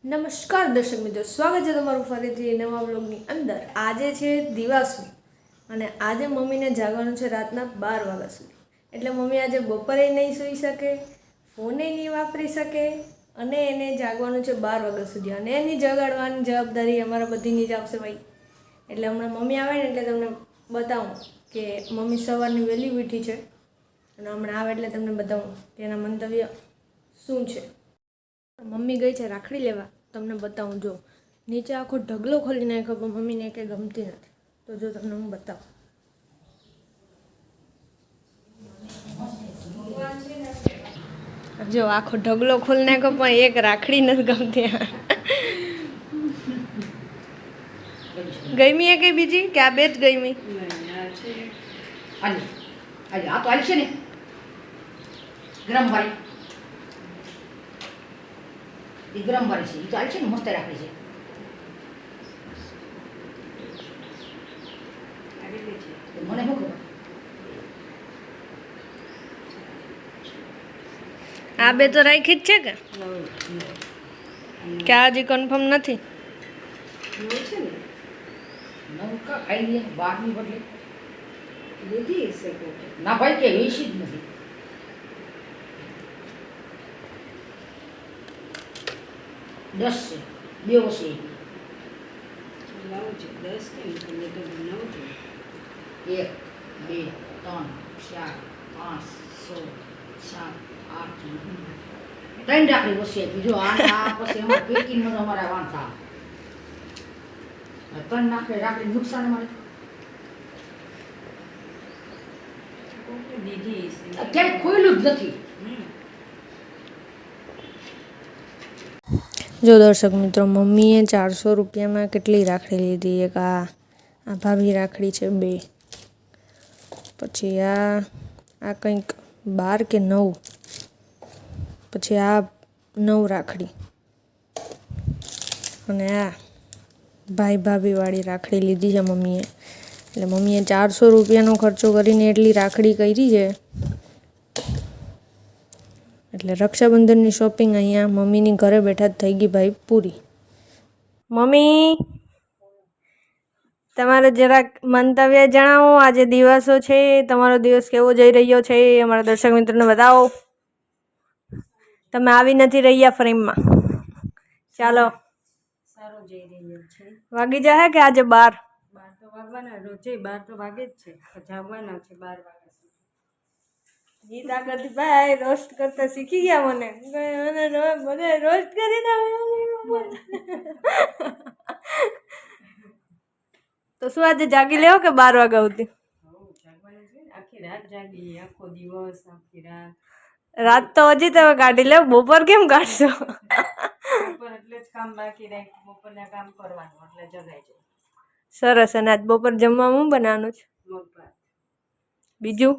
નમસ્કાર દર્શક મિત્રો, સ્વાગત છે તમારું ફરીથી નવા બ્લોગની અંદર। આજે છે દિવાસો અને આજે મમ્મીને જાગવાનું છે રાતના 12 વાગ્યા સુધી। એટલે મમ્મી આજે બપોરે નહીં સૂઈ શકે, ફોને નહીં વાપરી શકે અને એને જાગવાનું છે 12 વાગ્યા સુધી અને એની જગાડવાની જવાબદારી અમારા બધીની જ આવશે ભાઈ। એટલે હમણાં મમ્મી આવે ને એટલે તમને બતાવું કે મમ્મી સવારની વહેલી ઉઠી છે અને હમણાં આવે એટલે તમને બતાવું કે એના મંતવ્ય શું છે। મમ્મી ગઈ છે રાખડી લેવા, તમને બતાવું। જો નીચે આખો ઢગલો ખોલી નાખ્યો પણ મમ્મીને કંઈ ગમતી નથી, તો જો તમને હું બતાવું। જો આખો ઢગલો ખોલી નાખ્યો પણ એક રાખડી નથી ગમતી। ગમી એ કઈ બીજી કે આ બે જ ગમી? આ તો આલી છે ને ગરમ વાળી, એ ગરમ વાળી છે, એ તો આલી છે ને મસ્ત રાખડી છે। મને શું ખબર, આ બે તો રાખી જ છે કે આ હજી કન્ફર્મ નથી? નવકા ખાઈ લે 12ની બદલે લીધી છે ના ભાઈ, કે વેચી જ નથી। દસ છે, બે છે, 9 છે, 10 કે 9 છે, 1 2 3 4 5 6 7 8 ત્રણ રાખડી વસે। બીજો આ પછી અમારે પેકિંગમાં અમારે વાંધા ત્રણ રાખડી નુકસાન મળે। ક્યાંય ખોયલું જ નથી। જો દર્શક મિત્રો, મમ્મીએ 400 રૂપિયામાં કેટલી રાખડી લીધી? એક આ ભાભી રાખડી છે 2, પછી આ કંઈક 12 કે 9, પછી આ 9 રાખડી અને આ ભાઈ ભાભીવાળી રાખડી લીધી છે મમ્મીએ। એટલે મમ્મીએ 400 રૂપિયાનો ખર્ચો કરીને એટલી રાખડી કરી છે। એટલે રક્ષાબંધનની શોપિંગ અહીંયા મમ્મીની ઘરે બેઠા જ થઈ ગઈ ભાઈ પૂરી। મમ્મી, તમારે જરાક મંતવ્ય જણાવો। આજે દિવસો છે, તમારો દિવસ કેવો જઈ રહ્યો છે અમારા દર્શક મિત્રોને બતાવો। તમે આવી નથી રહ્યા ફ્રેમમાં, ચાલો। સારો જઈ રહ્યો છે। વાગી જાય કે આજે 12? 12 તો વાગવાના, રોજે 12 તો વાગે જ છે, જાગવાના છે 12 વાગ્યા સુધી। ગીત આગળથી ભાઈ રોસ્ટ કરતા શીખી ગયા મને બધા રોસ્ટ કરીને તો શું આજે જાગી લેવો કે 12 વાગ્યા સુધી? જાગવાના છે, આખી રાત જાગી, આખો દિવસ, આખી રાત। રાત તો હજી તમે કાઢી લે, બપોર કેમ કાઢશો? બપોર એટલે જ કામ બાકી રાખ્યું, બપોરના કામ કરવાનું એટલે જગાઈ જાય। સરસ। અને આજ બપોર જમવામાં શું બનાવવાનું છે? મગ ભાત, બીજું?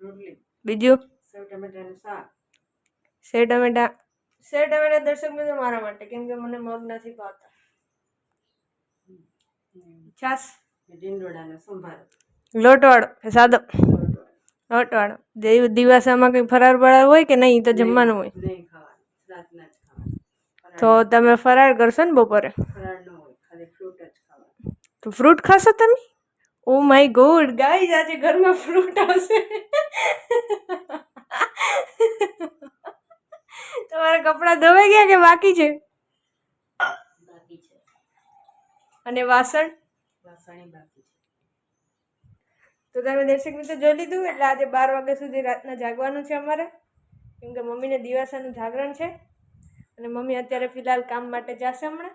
રોટલી, બીજું? સેવ ટમેટાનું શાક। સેવ ટમેટા દર્શક મિત્રો મારા માટે, કેમ કે મને મગ નથી ભાવતા। છાસ, ડીંડોળાનો સંભાર, લોટવાળો કે સાદો? લોટવાળો। દિવાસામાં કંઈ ફરાર બરાર હોય કે નહીં? તો જમવાનું હોય? નહીં ખાવાનું, રાતના જ ખાવાનું। તો તમે ફરાર કરશો ને બપોરે? ફરાળ ન હોય, ખાલી ફ્રૂટ જ ખાવાનું। તો ફ્રૂટ ખાશો તમે? ઓ માય ગોડ ગાઈઝ, આજે ઘરમાં ફ્રૂટ આવશે। તમારા કપડાં ધોવાઈ ગયા કે બાકી છે? બાકી છે। અને વાસણ? વાસણે બાકી છે। તો તમે દર્શક મિત્રો જોઈ લીધું। એટલે આજે 12 વાગ્યા સુધી રાતના જાગવાનું છે અમારે, કેમ કે મમ્મીને દિવાસાનું જાગરણ છે અને મમ્મી અત્યારે ફિલહાલ કામ માટે જશે હમણાં।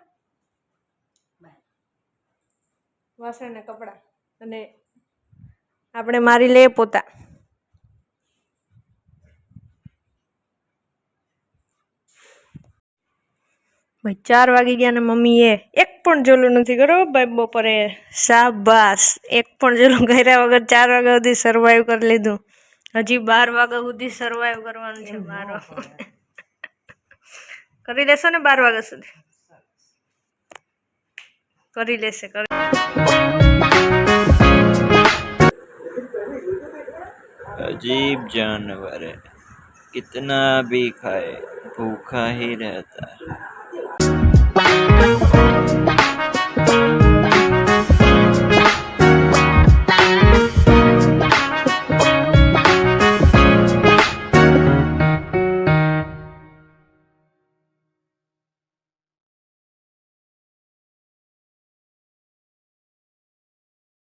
વાસણ ને કપડાં અને આપણે મારી લે પોતા। ભાઈ 4 વાગી ગયા ને મમ્મીએ એક પણ જોલું નથી કર્યો ભાઈ બપોરે। શાબાશ, એક પણ જોલું કર્યા વગર 4 વાગ્યા સુધી સર્વાઈવ કરી લીધું। હજી 12 વાગ્યા સુધી સર્વાઈવ કરવાનું છે મારો। કરી લેશો ને 12 વાગ્યા સુધી? કરી લેશે। अजीब जानवर है, कितना भी खाए भूखा ही रहता है।